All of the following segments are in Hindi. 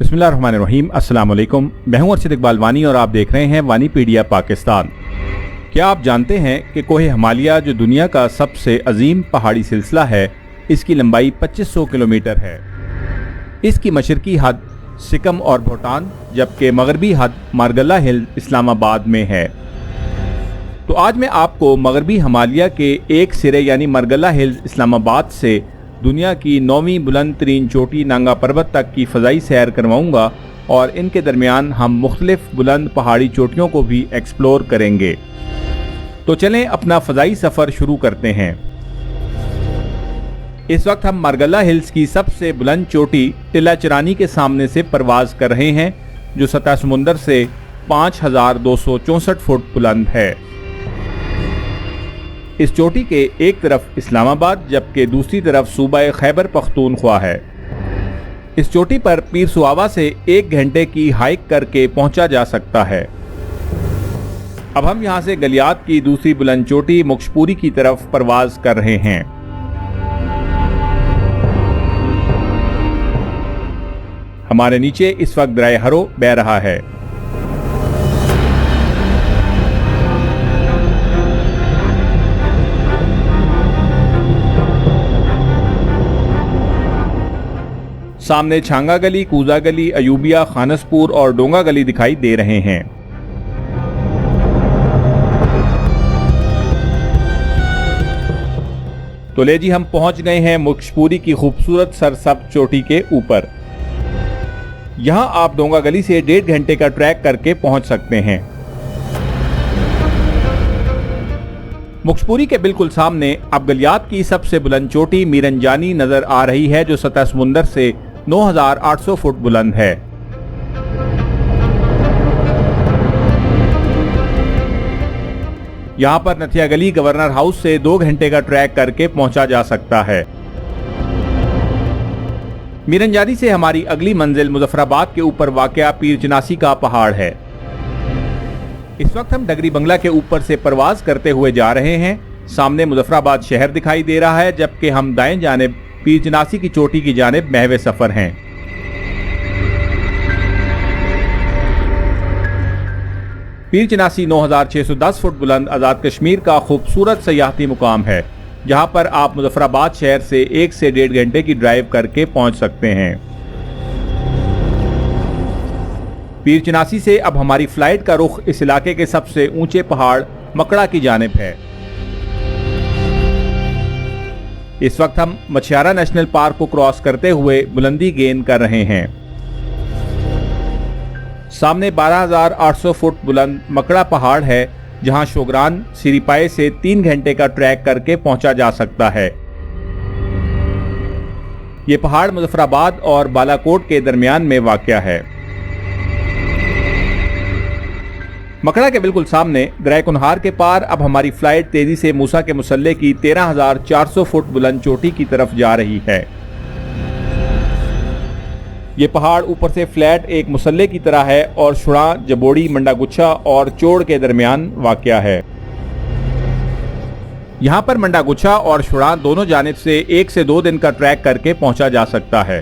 बिस्मिल्लाहिर्रहमानिर्रहीम। अस्सलाम वालेकुम। मैं हूं अर्शद इकबाल वानी और आप देख रहे हैं वानीपीडिया पाकिस्तान। क्या आप जानते हैं कि कोहे हिमालय जो दुनिया का सबसे अजीम पहाड़ी सिलसिला है, इसकी लंबाई 2500 किलोमीटर है। इसकी मशरकी हद सिकम और भूटान, जबकि मगरबी हद मारगला हिल इस्लामाबाद में है। तो आज मैं आपको मगरबी हिमालय के एक सिरे यानी मारगला हिल इस्लामाबाद से दुनिया की 9वीं बुलंद तरीन चोटी नांगा पर्वत तक की फ़ज़ाई सैर करवाऊँगा और इनके दरमियान हम मुख्तलिफ बुलंद पहाड़ी चोटियों को भी एक्सप्लोर करेंगे। तो चलें अपना फ़ज़ाई सफ़र शुरू करते हैं। इस वक्त हम मारगला हिल्स की सबसे बुलंद चोटी टिला चरानी के सामने से परवाज़ कर रहे हैं, जो सतह समुंदर से 5264 फुट बुलंद है। इस चोटी के एक तरफ इस्लामाबाद जबकि दूसरी तरफ सूबा खैबर पख्तूनख्वा है। इस चोटी पर पीर सुआवा से 1 घंटे की हाइक करके पहुंचा जा सकता है। अब हम यहां से गलियात की दूसरी बुलंद चोटी मुक्शपुरी की तरफ परवाज कर रहे हैं। हमारे नीचे इस वक्त दरिया हरो बह रहा है। सामने छांगा गली, कूजा गली, अयूबिया, खानसपुर और डोंगा गली दिखाई दे रहे हैं। तो ले जी, हम पहुंच गए हैं मुक्शपुरी की खूबसूरत सरसब्ज़ चोटी के ऊपर। यहां आप डोंगा गली से 1.5 घंटे का ट्रैक करके पहुंच सकते हैं। मुक्शपुरी के बिल्कुल सामने अब गलियात की सबसे बुलंद चोटी मीरंजानी नजर आ रही है, जो सतह समुंदर से 9800 फुट बुलंद है। यहां पर नथिया गली गवर्नर हाउस से 2 घंटे का ट्रैक करके पहुंचा जा सकता है। मीरंजानी से हमारी अगली मंजिल मुजफ्फराबाद के ऊपर वाक़या पीर चिनासी का पहाड़ है। इस वक्त हम डगरी बंगला के ऊपर से परवाज करते हुए जा रहे हैं। सामने मुजफ्फराबाद शहर दिखाई दे रहा है, जबकि हम दाएं जानिब पीर चिनासी की चोटी की जानिब महवे सफर हैं। पीर चिनासी 9610 फुट बुलंद आज़ाद कश्मीर का खूबसूरत सयाहती मुकाम है, जहां पर आप मुजफ्फराबाद शहर से 1 से 1.5 घंटे की ड्राइव करके पहुंच सकते हैं। पीर चिनासी से अब हमारी फ्लाइट का रुख इस इलाके के सबसे ऊंचे पहाड़ मकड़ा की जानिब है। इस वक्त हम मछियारा नेशनल पार्क को क्रॉस करते हुए बुलंदी गेन कर रहे हैं। सामने 12800 फुट बुलंद मकड़ा पहाड़ है, जहां शोगरान सिरीपाए से 3 घंटे का ट्रैक करके पहुंचा जा सकता है। ये पहाड़ मुजफ्फराबाद और बालाकोट के दरमियान में वाक़या है। मकड़ा के बिल्कुल सामने दरिया कुनहार के पार अब हमारी फ्लाइट तेजी से मूसा के मुसल्ले की 13400 फुट बुलंद चोटी की तरफ जा रही है। ये पहाड़ ऊपर से फ्लैट एक मुसल्ले की तरह है और शुरा, जबोड़ी, मंडागुच्छा और चोड़ के दरमियान वाक़या है। यहाँ पर मंडागुच्छा और शुरा दोनों जानिब से 1 से 2 दिन का ट्रैक करके पहुंचा जा सकता है।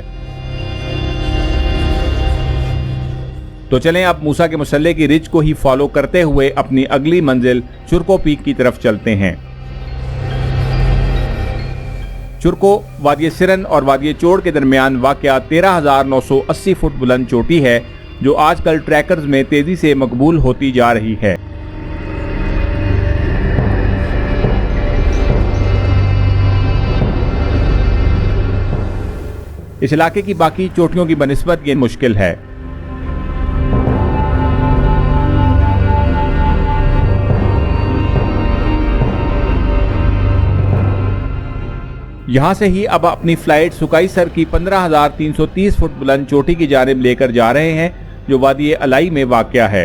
तो चलें अब मूसा के मुसल्ले की रिज को ही फॉलो करते हुए अपनी अगली मंजिल चुरको पीक की तरफ चलते हैं। चुरको वादिय सिरन और वादिय चोड़ के दरमियान वाक़या 13980 फुट बुलंद चोटी है, जो आजकल ट्रैकर्स में तेजी से मकबूल होती जा रही है। इस इलाके की बाकी चोटियों की बनिस्बत ये मुश्किल है। यहाँ से ही अब अपनी फ्लाइट सुकाईसर की 15330 फुट बुलंद चोटी की जानिब लेकर जा रहे हैं, जो वादी अलाई में वाक़या है।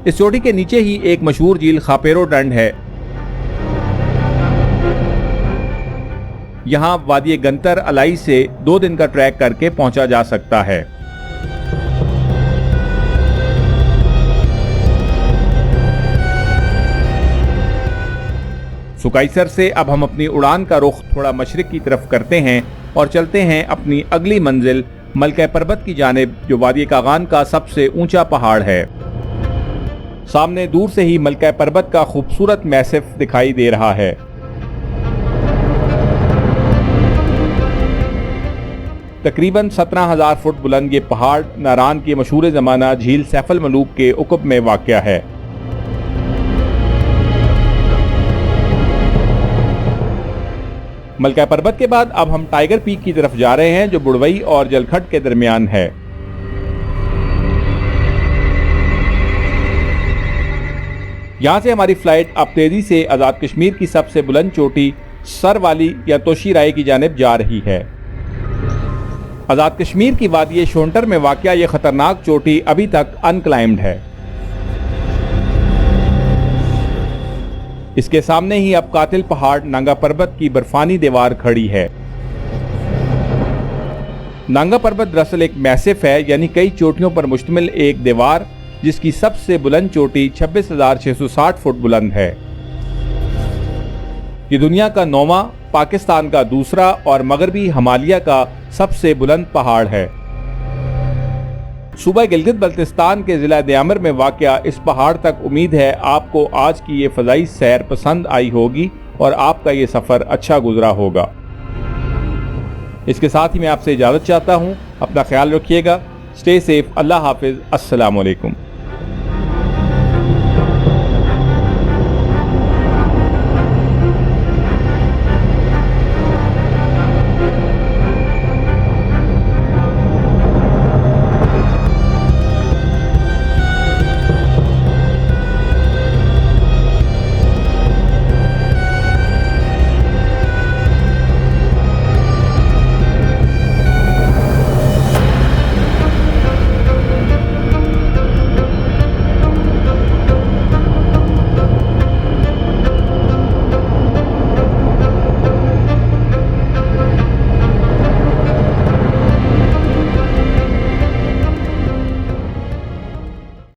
इस चोटी के नीचे ही एक मशहूर झील खापेरो डंड है। यहाँ वादी गंतर अलाई से 2 दिन का ट्रैक करके पहुंचा जा सकता है। सुकाईसर से अब हम अपनी उड़ान का रुख थोड़ा मशरिक की तरफ करते हैं और चलते हैं अपनी अगली मंजिल मलका पर्बत की जानिब, जो वादी कागान का सबसे ऊंचा पहाड़ है। सामने दूर से ही मलका पर्बत का खूबसूरत मैसिफ दिखाई दे रहा है। तकरीबन 17,000 फुट बुलंद ये पहाड़ नारान की मशहूर ज़माना झील सैफुल मलूक के उक़ब में वाक़या है। मलका पर्बत के बाद अब हम टाइगर पीक की तरफ जा रहे हैं, जो बुड़वई और जलखट के दरमियान है। यहां से हमारी फ्लाइट अब तेजी से आज़ाद कश्मीर की सबसे बुलंद चोटी सर वाली या तोशी राय की जानिब जा रही है। आज़ाद कश्मीर की वादी शोंटर में वाक़या ये खतरनाक चोटी अभी तक अनक्लाइम्ड है। इसके सामने ही अब कातिल पहाड़ नांगा पर्बत की बर्फानी दीवार खड़ी है। नांगा पर्बत दरअसल एक मैसिफ है, यानी कई चोटियों पर मुश्तमिल एक दीवार, जिसकी सबसे बुलंद चोटी 26,660 फुट बुलंद है। ये दुनिया का 9वां, पाकिस्तान का दूसरा और मगरबी हिमालय का सबसे बुलंद पहाड़ है। सूबा गिलगित बल्तिस्तान के जिला दयामर में वाक़या इस पहाड़ तक उम्मीद है आपको आज की ये फ़ज़ाई सैर पसंद आई होगी और आपका ये सफ़र अच्छा गुजरा होगा। इसके साथ ही मैं आपसे इजाज़त चाहता हूँ। अपना ख्याल रखिएगा। Stay safe. अल्लाह हाफिज़। अस्सलामु अलैकुम।